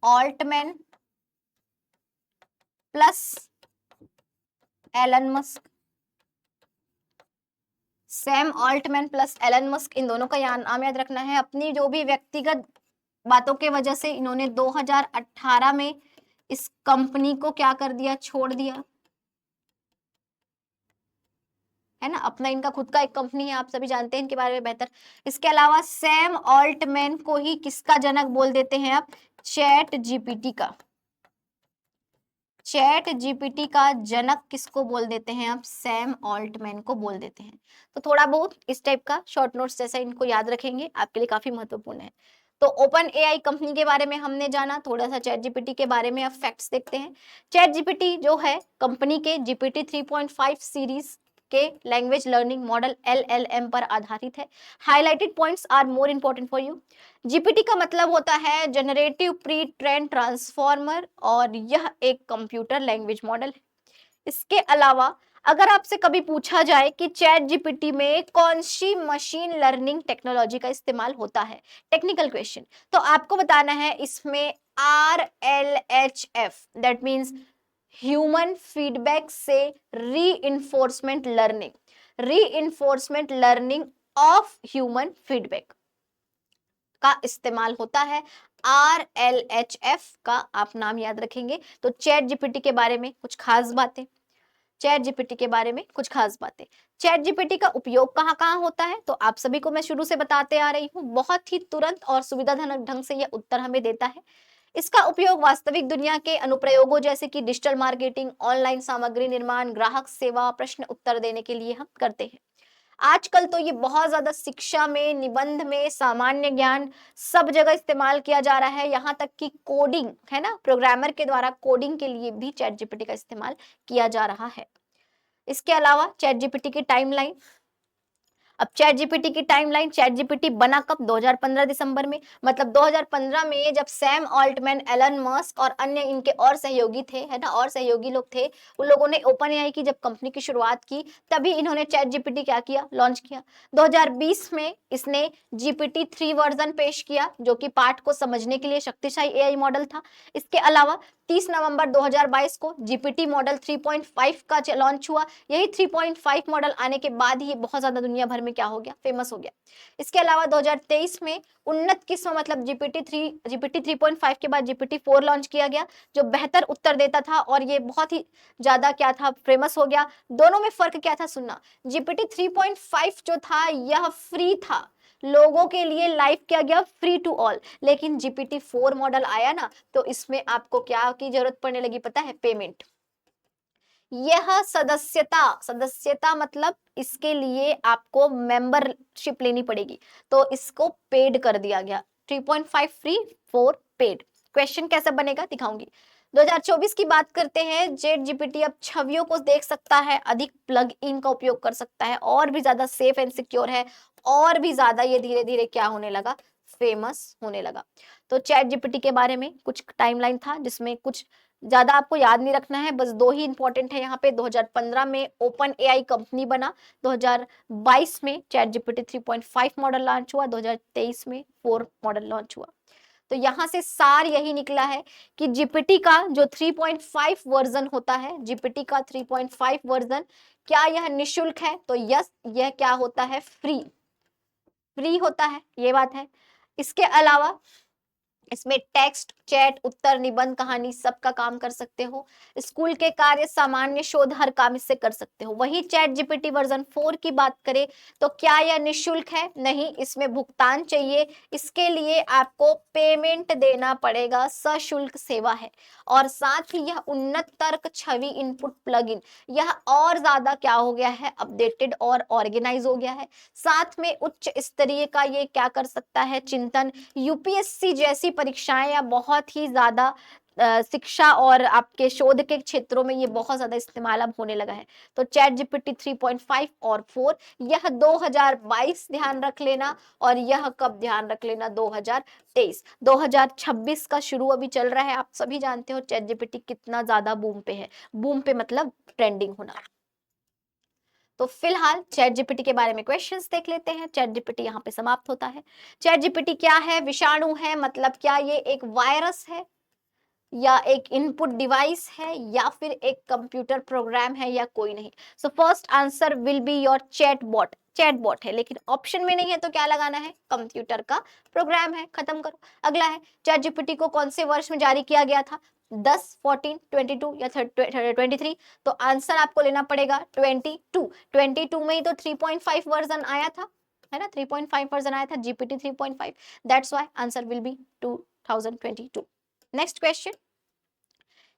Altman plus Elon Musk. Sam Altman plus Elon Musk, इन दोनों का नाम याद रखना है। अपनी जो भी व्यक्तिगत बातों के वजह से इन्होंने 2018 में इस कंपनी को क्या कर दिया? छोड़ दिया, है ना। अपना इनका खुद का एक कंपनी है, आप सभी जानते हैं इनके बारे में बेहतर। इसके अलावा सैम ऑल्टमैन को ही किसका जनक बोल देते हैं आप? चैट जीपीटी का। चैट जीपीटी का जनक किसको बोल देते हैं आप? सैम ऑल्टमैन को बोल देते हैं। तो थोड़ा बहुत इस टाइप का शॉर्ट नोट्स जैसा इनको याद रखेंगे, आपके लिए काफी महत्वपूर्ण है। तो ओपन एआई कंपनी के बारे में हमने जाना, थोड़ा सा चैट जीपीटी के बारे में अब फैक्ट्स देखते हैं। चैट जीपीटी जो है कंपनी के जीपीटी 3.5 सीरीज के लैंग्वेज लर्निंग मॉडल एलएलएम पर आधारित है। Highlighted points are more important for you. GPT का मतलब होता है जनरेटिव प्री ट्रेन ट्रांसफॉर्मर, और यह एक कंप्यूटर लैंग्वेज मॉडल है। इसके अलावा अगर आपसे कभी पूछा जाए कि चैट जीपीटी में कौन सी मशीन लर्निंग टेक्नोलॉजी का इस्तेमाल होता है, टेक्निकल क्वेश्चन, तो आपको बताना है इसमें RLHF, that means human feedback से reinforcement learning, reinforcement learning of human feedback का इस्तेमाल होता है। RLHF का आप नाम याद रखेंगे। तो चैट जीपीटी के बारे में कुछ खास बातें, चैट जीपीटी के बारे में कुछ खास बातें। चैट जीपीटी का उपयोग कहाँ कहाँ होता है? तो आप सभी को मैं शुरू से बताते आ रही हूँ, बहुत ही तुरंत और सुविधाजनक ढंग से यह उत्तर हमें देता है। इसका उपयोग वास्तविक दुनिया के अनुप्रयोगों जैसे कि डिजिटल मार्केटिंग, ऑनलाइन सामग्री निर्माण, ग्राहक सेवा, प्रश्न उत्तर देने के लिए हम करते हैं। आजकल तो ये बहुत ज्यादा शिक्षा में, निबंध में, सामान्य ज्ञान, सब जगह इस्तेमाल किया जा रहा है। यहाँ तक कि कोडिंग, है ना, प्रोग्रामर के द्वारा कोडिंग के लिए भी चैट जीपीटी का इस्तेमाल किया जा रहा है। इसके अलावा चैट जीपीटी की टाइमलाइन, अब चैट जीपीटी की टाइमलाइन, चैट जीपीटी बना कब? 2015 दिसंबर में। मतलब 2015 में जब सैम ऑल्टमैन, एलन मस्क और अन्य इनके और सहयोगी थे, है ना, और सहयोगी लोग थे, उन लोगों ने ओपन एआई की जब कंपनी की शुरुआत की, तभी इन्होंने चैट जीपीटी क्या किया? लॉन्च किया। 2020 में इसने जीपीटी 3 वर्जन पेश किया, जो कि पाठ को समझने के लिए शक्तिशाली एआई मॉडल था। इसके अलावा 30 नवंबर 2022 को जीपीटी मॉडल 3.5 का लॉन्च हुआ। यही 3.5 मॉडल आने के बाद ही बहुत ज्यादा दुनिया भर में क्या हो गया? फेमस हो गया। इसके अलावा 2023 में उन्नत किस्म मतलब जीपीटी 3.5 के बाद जीपीटी 4 लॉन्च किया गया, जो बेहतर उत्तर देता था और ये बहुत ही ज्यादा क्या था? फेमस हो गया। दोनों में फर्क क्या था? सुनना, जीपीटी 3.5 जो था यह फ्री था, लोगों के लिए लाइव किया गया, फ्री टू ऑल। लेकिन जीपीटी 4 मॉडल आया ना, तो इसमें आपको क्या की जरूरत पड़ने लगी? पता है? पेमेंट। यह सदस्यता, सदस्यता मतलब इसके लिए आपको मेंबरशिप लेनी पड़ेगी, तो इसको पेड कर दिया गया। 3.5 फ्री, 4 पेड। क्वेश्चन कैसे बनेगा दिखाऊंगी। 2024 की बात करते हैं। चैट जीपीटी अब छवियों को देख सकता है, अधिक प्लग इन का उपयोग कर सकता है, और भी ज्यादा सेफ एंड सिक्योर है, और भी ज्यादा ये धीरे धीरे क्या होने लगा? फेमस होने लगा। तो चैट जीपीटी के बारे में कुछ टाइमलाइन था, जिसमें कुछ ज्यादा आपको याद नहीं रखना है, बस दो ही इंपॉर्टेंट है यहाँ पे। 2015 में ओपन एआई कंपनी बना, 2022 में चैट जीपीटी 3.5 मॉडल लॉन्च हुआ, 2023 में 4 मॉडल लॉन्च हुआ। तो यहां से सार यही निकला है कि जीपीटी का जो 3.5 वर्जन होता है, जीपीटी का 3.5 वर्जन, क्या यह निशुल्क है? तो यस, यह क्या होता है? फ्री, फ्री होता है, ये बात है। इसके अलावा इसमें टेक्स्ट, चैट, उत्तर, निबंध, कहानी सबका काम कर सकते हो। स्कूल के कार्य, सामान्य शोध, हर काम इससे कर सकते हो। वही चैट जीपीटी वर्जन 4 की बात करें तो क्या यह निशुल्क है? नहीं, इसमें भुगतान चाहिए। इसके लिए आपको पेमेंट देना पड़ेगा, सशुल्क सेवा है। और साथ ही यह उन्नत तर्क छवि इनपुट प्लगइन, यह और ज्यादा क्या हो गया है? अपडेटेड और ऑर्गेनाइज हो गया है। साथ में उच्च स्तरीय का ये क्या कर सकता है? चिंतन, यूपीएससी जैसी परीक्षाएं या बहुत ही ज्यादा शिक्षा और आपके शोध के क्षेत्रों में ये बहुत ज्यादा इस्तेमाल अब होने लगा है। तो चैट जीपीटी 3.5 और 4, यह 2022 ध्यान रख लेना, और यह कब ध्यान रख लेना? 2023। 2026 का शुरू अभी चल रहा है, आप सभी जानते हो चैट जीपीटी कितना ज्यादा बूम पे है। बूम पे मतलब ट्रेंडिंग होना। तो फिलहाल चैट जीपीटी के बारे में क्वेश्चंस देख लेते हैं। चैट जीपीटी यहाँ पे समाप्त होता है। चैट जीपीटी क्या है? विषाणु है, मतलब क्या ये एक वायरस है, या एक इनपुट डिवाइस है, या फिर एक कंप्यूटर प्रोग्राम है, या कोई नहीं? So first answer will be your chatbot, chatbot है, लेकिन ऑप्शन में नहीं है तो क्या लगाना है? कंप्यूटर का प्रोग्राम है, खत्म करो। अगला है, चैट जीपीटी को कौन से वर्ष में जारी किया गया था? 10, 14, 22 या 23? तो आंसर आपको लेना पड़ेगा 22। 22 में ही तो 3.5 वर्जन आया था, है ना? 3.5 वर्जन आया था GPT 3.5, that's why answer will B 2022। Next question,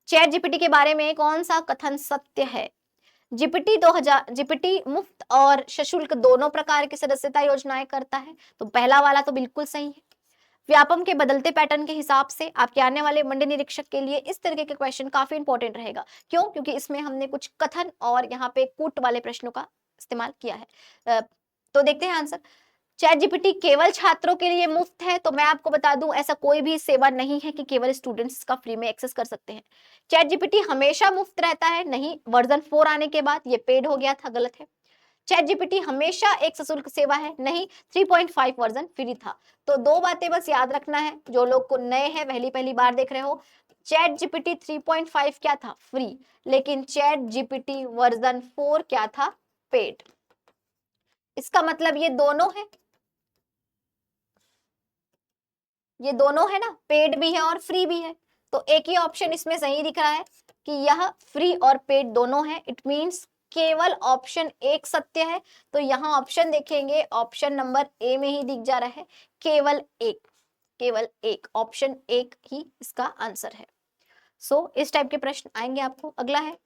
chat GPT के बारे में कौन सा कथन सत्य है? जीपीटी मुफ्त और सशुल्क दोनों प्रकार की सदस्यता योजनाएं करता है, तो पहला वाला तो बिल्कुल सही है। व्यापम के बदलते पैटर्न के हिसाब से आपके आने वाले मंडी निरीक्षक के लिए इस तरीके के क्वेश्चन काफी इंपॉर्टेंट रहेगा। क्यों? क्योंकि इसमें हमने कुछ कथन और यहाँ पे कूट वाले प्रश्नों का इस्तेमाल किया है। तो देखते हैं आंसर। चैट जीपीटी केवल छात्रों के लिए मुफ्त है, तो मैं आपको बता दूं ऐसा कोई भी सेवा नहीं है कि केवल स्टूडेंट्स इसका फ्री में एक्सेस कर सकते हैं। चैट जीपीटी हमेशा मुफ्त रहता है? नहीं, वर्जन 4 आने के बाद ये पेड हो गया था, गलत है। चैट जीपीटी हमेशा एक सशुल्क सेवा है? नहीं, 3.5 वर्जन फ्री था। तो दो बातें बस याद रखना है, जो लोग को नए हैं, पहली पहली बार देख रहे हो, चैट जीपीटी 3.5 क्या था? फ्री। लेकिन चैट जीपीटी वर्जन 4 क्या था? पेड। इसका मतलब ये दोनों है, ये दोनों है ना, पेड भी है और फ्री भी है। तो एक ही ऑप्शन इसमें सही दिख रहा है कि यह फ्री और पेड दोनों है। इट मींस केवल ऑप्शन एक सत्य है। तो यहाँ ऑप्शन देखेंगे, ऑप्शन नंबर ए में ही दिख जा रहा है, केवल एक, केवल एक, ऑप्शन एक ही इसका आंसर है। सो इस टाइप के प्रश्न आएंगे आपको। अगला है,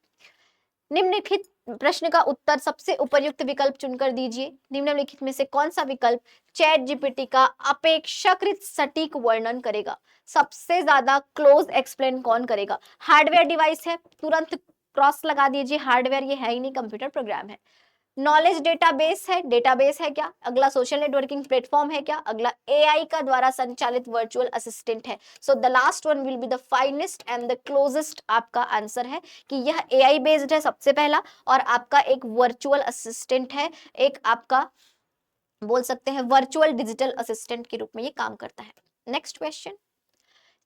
निम्नलिखित प्रश्न का उत्तर सबसे उपयुक्त विकल्प चुनकर दीजिए। निम्नलिखित में से कौन सा विकल्प चैट जीपीटी का अपेक्षाकृत सटीक वर्णन करेगा? सबसे ज्यादा क्लोज एक्सप्लेन कौन करेगा? हार्डवेयर डिवाइस है, तुरंत क्रॉस लगा दीजिए, हार्डवेयर ये है ही नहीं, कंप्यूटर प्रोग्राम है। नॉलेज डेटाबेस है, डेटाबेस है क्या? अगला सोशल नेटवर्किंग प्लेटफॉर्म है क्या? अगला एआई का द्वारा संचालित वर्चुअल असिस्टेंट है। So the last one will be the finest and the closest आपका आंसर है कि यह एआई बेस्ड है सबसे पहला, और आपका एक वर्चुअल असिस्टेंट है, एक आपका बोल सकते हैं वर्चुअल डिजिटल असिस्टेंट के रूप में ये काम करता है। नेक्स्ट क्वेश्चन,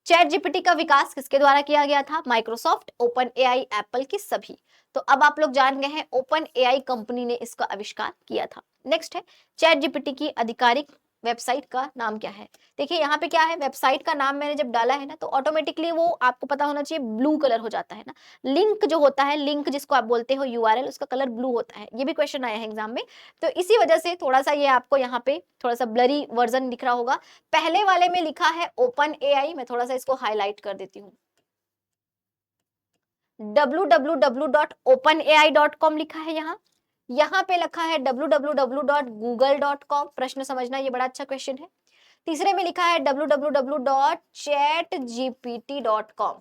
चैट जीपीटी का विकास किसके द्वारा किया गया था? माइक्रोसॉफ्ट, ओपन एआई, एप्पल की सभी। तो अब आप लोग जान गए हैं ओपन एआई कंपनी ने इसका आविष्कार किया था। नेक्स्ट है, चैट जीपीटी की आधिकारिक वेबसाइट का नाम क्या है? देखिए यहाँ पे क्या है, वेबसाइट का नाम मैंने जब डाला है ना, तो ऑटोमेटिकली वो आपको पता होना चाहिए ब्लू कलर हो जाता है ना। लिंक जो होता है, लिंक जिसको आप बोलते हो यूआरएल, उसका कलर ब्लू होता है। ये भी क्वेश्चन आया है एग्जाम में, तो इसी वजह से थोड़ा सा ये आपको यहाँ पे थोड़ा सा ब्लरी वर्जन दिख रहा होगा। पहले वाले में लिखा है ओपन एआई, मैं थोड़ा सा इसको हाईलाइट कर देती हूँ, www.openai.com लिखा है यहाँ। यहाँ पे लिखा है www.google.com। प्रश्न समझना, ये बड़ा अच्छा क्वेश्चन है। तीसरे में लिखा है www.chatgpt.com।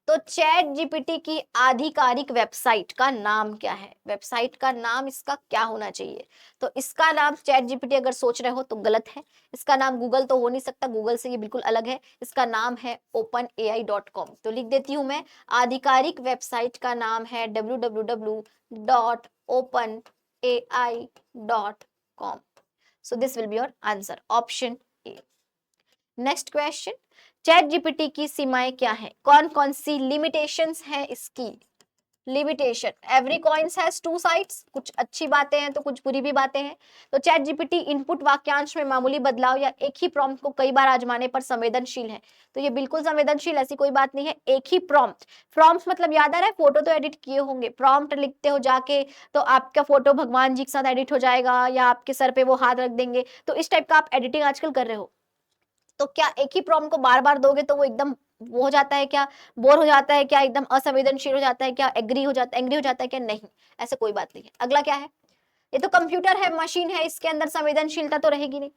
तो चैट जीपीटी की आधिकारिक वेबसाइट का नाम क्या है? वेबसाइट का नाम इसका क्या होना चाहिए? तो इसका नाम चैट जीपीटी अगर सोच रहे हो तो गलत है। इसका नाम गूगल तो हो नहीं सकता, गूगल से ये बिल्कुल अलग है। इसका नाम है openai.com। तो लिख देती हूं मैं, आधिकारिक वेबसाइट का नाम है www.openai.com। So this will be your answer, option A. Next question, chat GPT की सीमाएं क्या है, कौन कौन सी लिमिटेशंस है इसकी। Limitation, every coins has two sides, कुछ अच्छी बातें हैं तो कुछ बुरी भी बातें हैं। तो चैट जीपीटी इनपुट वाक्यांश में मामूली बदलाव या एक ही प्रॉम्प्ट को कई बार आजमाने पर संवेदनशील है। तो ये बिल्कुल संवेदनशील, ऐसी कोई बात नहीं है। एक ही प्रॉम्प्ट, प्रॉम्प्ट मतलब याद आ रहा है, फोटो तो एडिट किए होंगे, प्रॉम्प्ट लिखते हो जाके तो आपका फोटो भगवान जी के साथ एडिट हो जाएगा या आपके सर पे वो हाथ रख देंगे, तो इस टाइप का आप एडिटिंग आजकल कर रहे हो। तो क्या एक ही प्रॉम्प्ट को बार बार दोगे तो वो एकदम वो हो जाता है क्या, बोर हो जाता है क्या, एकदम असंवेदनशील हो जाता है क्या, एंग्री हो जाता है क्या, नहीं, ऐसे कोई बात नहीं है। अगला क्या है, ये तो कंप्यूटर है, मशीन है, इसके अंदर संवेदनशीलता तो रहेगी नहीं।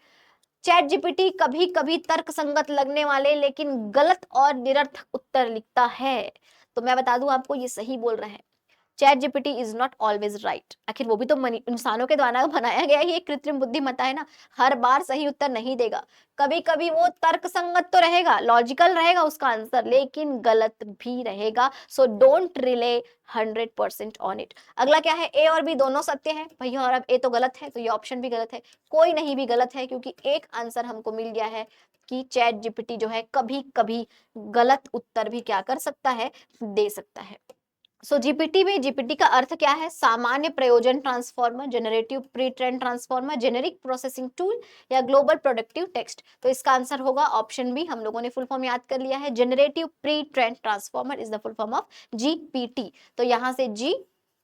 चैट जीपीटी कभी कभी तर्क संगत लगने वाले लेकिन गलत और निरर्थक उत्तर लिखता है। तो मैं बता दूं आपको, ये सही बोल रहे हैं। Chat GPT is not always right, आखिर वो भी तो इंसानों के द्वारा बनाया गया है, ये कृत्रिम बुद्धिमत्ता है ना, हर बार सही उत्तर नहीं देगा। कभी कभी वो तर्क संगत तो रहेगा, लॉजिकल रहेगा उसका आंसर, लेकिन गलत भी रहेगा। So don't relay 100% on it. अगला क्या है, ए और बी दोनों सत्य है भैया, और अब ए तो गलत है तो ये ऑप्शन भी गलत है। कोई नहीं भी गलत है, क्योंकि एक आंसर हमको मिल गया है कि चैट जीपीटी जो है कभी कभी गलत उत्तर भी क्या कर सकता है, दे सकता है। सो जीपीटी में, जीपीटी का अर्थ क्या है, सामान्य प्रयोजन transformer, generative pre train transformer, generic processing tool या ग्लोबल प्रोडक्टिव टेक्स्ट। तो इसका आंसर होगा ऑप्शन बी, हम लोगों ने फुल फॉर्म याद कर लिया है, generative pre train transformer is the full form of GPT. तो यहाँ से जी,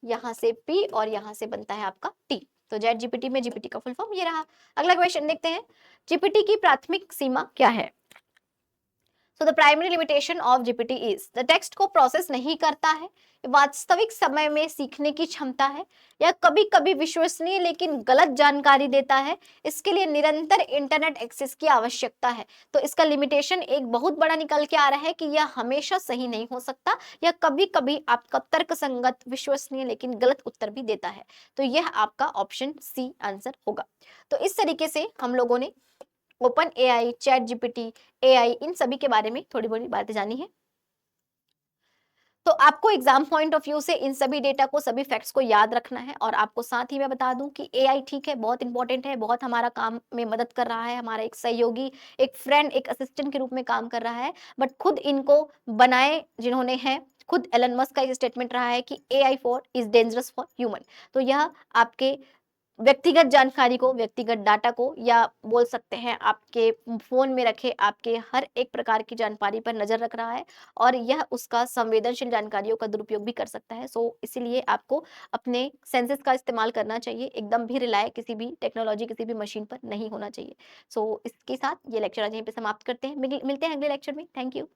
यहाँ से पी और यहाँ से बनता है आपका टी। तो जेट जीपीटी में जीपीटी का फुल फॉर्म ये रहा। अगला क्वेश्चन देखते हैं, जीपीटी की प्राथमिक सीमा क्या है। So the primary limitation of GPT is, the text को प्रोसेस नहीं करता है, वास्तविक समय में सीखने की क्षमता है, या कभी कभी विश्वसनीय लेकिन गलत जानकारी देता है, इसके लिए निरंतर इंटरनेट एक्सेस की आवश्यकता है। तो इसका लिमिटेशन एक बहुत बड़ा निकल के आ रहा है कि यह हमेशा सही नहीं हो सकता, या कभी कभी आपका तर्क संगत, विश्वसनीय लेकिन गलत उत्तर भी देता है। तो यह आपका ऑप्शन सी आंसर होगा। तो इस तरीके से हम लोगों ने OpenAI, ChatGPT, AI, इन सभी के बारे में थोड़ी बड़ी बातें जानी है। तो आपको एग्जाम पॉइंट ऑफ व्यू से इन सभी डेटा को, सभी फैक्ट्स को याद रखना है। और आपको साथ ही मैं बता दूं कि एआई ठीक है, बहुत इंपॉर्टेंट है, बहुत हमारा काम में मदद कर रहा है, हमारा एक सहयोगी, एक फ्रेंड, एक असिस्टेंट के रूप में काम कर रहा है। बट खुद इनको बनाए जिन्होंने है, खुद एलन मस्क का एक स्टेटमेंट रहा है कि AI for is dangerous for human. तो यह आपके व्यक्तिगत जानकारी को, व्यक्तिगत डाटा को, या बोल सकते हैं आपके फोन में रखे आपके हर एक प्रकार की जानकारी पर नजर रख रहा है, और यह उसका संवेदनशील जानकारियों का दुरुपयोग भी कर सकता है। सो इसीलिए आपको अपने सेंसेस का इस्तेमाल करना चाहिए, एकदम भी रिलाय किसी भी टेक्नोलॉजी, किसी भी मशीन पर नहीं होना चाहिए। सो इसके साथ ये लेक्चर आज यहीं पे समाप्त करते हैं, मिलते हैं अगले लेक्चर में। Thank you.